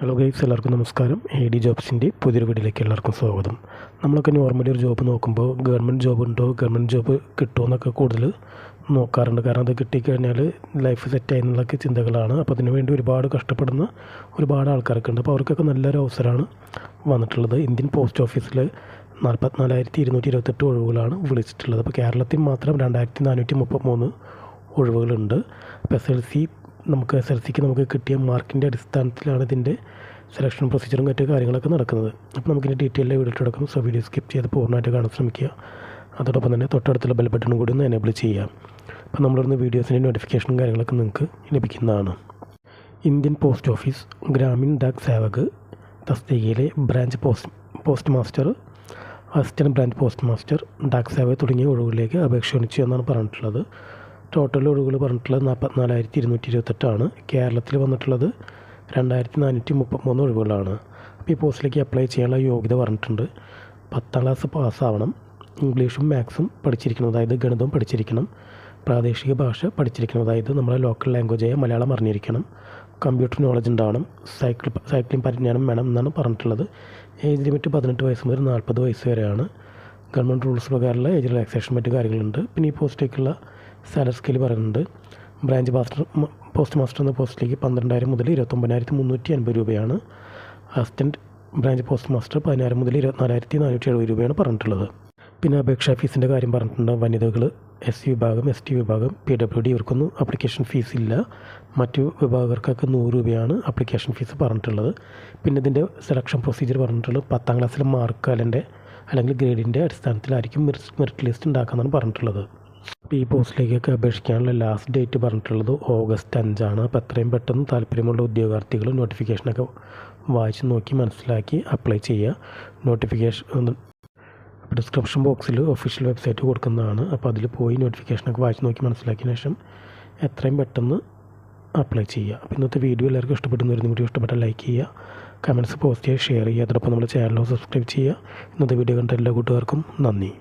Hello guys, എല്ലാവർക്കും നമസ്കാരം. D ജോബ്സിൻ്റെ പുതിയൊരു വീഡിയോയിലേക്ക് എല്ലാവർക്കും സ്വാഗതം. നമ്മളൊക്കെ നോർമലി ഒരു ജോബ് നോക്കുമ്പോൾ ഗവൺമെൻറ് ജോബ് ഉണ്ടോ, ഗവൺമെൻറ് ജോബ് കിട്ടുമോ എന്നൊക്കെ കൂടുതൽ നോക്കാറുണ്ട്. കാരണം അത് കിട്ടിക്കഴിഞ്ഞാൽ ലൈഫ് സെറ്റായി എന്നുള്ളൊക്കെ ചിന്തകളാണ്. അപ്പോൾ അതിനു വേണ്ടി ഒരുപാട് കഷ്ടപ്പെടുന്ന ഒരുപാട് ആൾക്കാരൊക്കെ ഉണ്ട്. അപ്പോൾ അവർക്കൊക്കെ നല്ലൊരു അവസരമാണ് വന്നിട്ടുള്ളത്. ഇന്ത്യൻ പോസ്റ്റ് ഓഫീസിൽ 44,228 ഒഴിവുകളാണ് വിളിച്ചിട്ടുള്ളത്. അപ്പോൾ കേരളത്തിൽ മാത്രം 2,433 ഒഴിവുകളുണ്ട്. അപ്പോൾ എസ് എൽ സിക്ക് നമുക്ക് കിട്ടിയ മാർക്കിൻ്റെ അടിസ്ഥാനത്തിലാണ് ഇതിൻ്റെ സെലക്ഷൻ പ്രൊസീജറും മറ്റു കാര്യങ്ങളൊക്കെ നടക്കുന്നത്. അപ്പോൾ നമുക്കിൻ്റെ ഡീറ്റെയിലായി വീഡിയോ എടുക്കും. സോ വീഡിയോ സ്കിപ്പ് ചെയ്ത് പൂർണ്ണമായിട്ട് കാണാൻ ശ്രമിക്കുക. അതോടൊപ്പം തന്നെ തൊട്ടടുത്തുള്ള ബെൽ ബട്ടണും കൂടി ഒന്ന് എനേബിൾ ചെയ്യാം. അപ്പോൾ നമ്മളിരുന്ന് വീഡിയോസിൻ്റെ നോട്ടിഫിക്കേഷനും കാര്യങ്ങളൊക്കെ നിങ്ങൾക്ക് ലഭിക്കുന്നതാണ്. Indian post office Gramin Dak Sevak തസ്തികയിലെ branch post master, assistant branch post master, Dak Sevak തുടങ്ങിയ ഒഴിവുകളിലേക്ക് അപേക്ഷ ക്ഷണിച്ചു എന്നാണ് പറഞ്ഞിട്ടുള്ളത്. ടോട്ടൽ ഒഴിവുകൾ പറഞ്ഞിട്ടുള്ളത് 44,228 കേരളത്തിൽ വന്നിട്ടുള്ളത് 2,433 ഒഴിവുകളാണ്. അപ്പോൾ ഈ പോസ്റ്റിലേക്ക് അപ്ലൈ ചെയ്യാനുള്ള യോഗ്യത പറഞ്ഞിട്ടുണ്ട്. 10ാം ക്ലാസ് പാസ്സാവണം, ഇംഗ്ലീഷും മാത്സും പഠിച്ചിരിക്കണം, അതായത് ഗണിതവും പഠിച്ചിരിക്കണം, പ്രാദേശിക ഭാഷ പഠിച്ചിരിക്കണം, അതായത് നമ്മുടെ ലോക്കൽ ലാംഗ്വേജായ മലയാളം അറിഞ്ഞിരിക്കണം, കമ്പ്യൂട്ടർ നോളജ് ഉണ്ടാവണം, സൈക്ലിംഗ് പരിജ്ഞാനം വേണം എന്നാണ് പറഞ്ഞിട്ടുള്ളത്. ഏജ് ലിമിറ്റ് 18 വയസ്സ് മുതൽ 40 വയസ്സ് വരെയാണ്. ഗവൺമെൻറ് റൂൾസ് പ്രകാരമുള്ള ഏജ് റിലാക്സേഷൻ മറ്റു കാര്യങ്ങളുണ്ട്. പിന്നെ ഈ പോസ്റ്റിലേക്കുള്ള സാലറി സ്കെയിൽ പറയുന്നുണ്ട്. ബ്രാഞ്ച് പോസ്റ്റ് മാസ്റ്റർ എന്ന പോസ്റ്റിലേക്ക് 12,000 മുതൽ 29,350 രൂപയാണ്. അസിസ്റ്റൻറ്റ് ബ്രാഞ്ച് പോസ്റ്റ് മാസ്റ്റർ 16,000 മുതൽ 24,470 രൂപയാണ് പറഞ്ഞിട്ടുള്ളത്. പിന്നെ അപേക്ഷാ ഫീസിൻ്റെ കാര്യം പറഞ്ഞിട്ടുണ്ട്. വനിതകൾ, SC വിഭാഗം, ST വിഭാഗം, PWD ഇവർക്കൊന്നും ആപ്ലിക്കേഷൻ ഫീസ് ഇല്ല. മറ്റു വിഭാഗക്കാർക്കൊക്കെ 100 രൂപയാണ് ആപ്ലിക്കേഷൻ ഫീസ് പറഞ്ഞിട്ടുള്ളത്. പിന്നെ ഇതിൻ്റെ സെലക്ഷൻ പ്രൊസീജിയർ പറഞ്ഞിട്ടുള്ളത് 10ാം ക്ലാസ്സിലെ മാർക്ക് അല്ലെങ്കിൽ ഗ്രേഡിൻ്റെ അടിസ്ഥാനത്തിലായിരിക്കും മെറിറ്റ് ലിസ്റ്റ് ഉണ്ടാക്കാമെന്നാണ് പറഞ്ഞിട്ടുള്ളത്. അപ്പോൾ ഈ പോസ്റ്റിലേക്കൊക്കെ അപേക്ഷിക്കാനുള്ള ലാസ്റ്റ് ഡേറ്റ് പറഞ്ഞിട്ടുള്ളത് ഓഗസ്റ്റ് 5 അപ്പോൾ എത്രയും പെട്ടെന്ന് താല്പര്യമുള്ള ഉദ്യോഗാർത്ഥികൾ നോട്ടിഫിക്കേഷനൊക്കെ വായിച്ച് നോക്കി മനസ്സിലാക്കി അപ്ലൈ ചെയ്യുക. ഡിസ്ക്രിപ്ഷൻ ബോക്സിൽ ഒഫീഷ്യൽ വെബ്സൈറ്റ് കൊടുക്കുന്നതാണ്. അപ്പോൾ അതിൽ പോയി നോട്ടിഫിക്കേഷനൊക്കെ വായിച്ച് നോക്കി മനസ്സിലാക്കിയ ശേഷം എത്രയും പെട്ടെന്ന് അപ്ലൈ ചെയ്യുക. അപ്പോൾ ഇന്നത്തെ വീഡിയോ എല്ലാവർക്കും ഇഷ്ടപ്പെടുന്ന വീഡിയോ ഇഷ്ടപ്പെട്ടാൽ ലൈക്ക് ചെയ്യുക, കമൻറ്റ്സ് പോസ്റ്റ് ചെയ്യുക, ഷെയർ ചെയ്യുക. അതോടൊപ്പം നമ്മുടെ ചാനൽ സബ്സ്ക്രൈബ് ചെയ്യുക. ഇന്നത്തെ വീഡിയോ കണ്ട എല്ലാ കൂട്ടുകാർക്കും നന്ദി.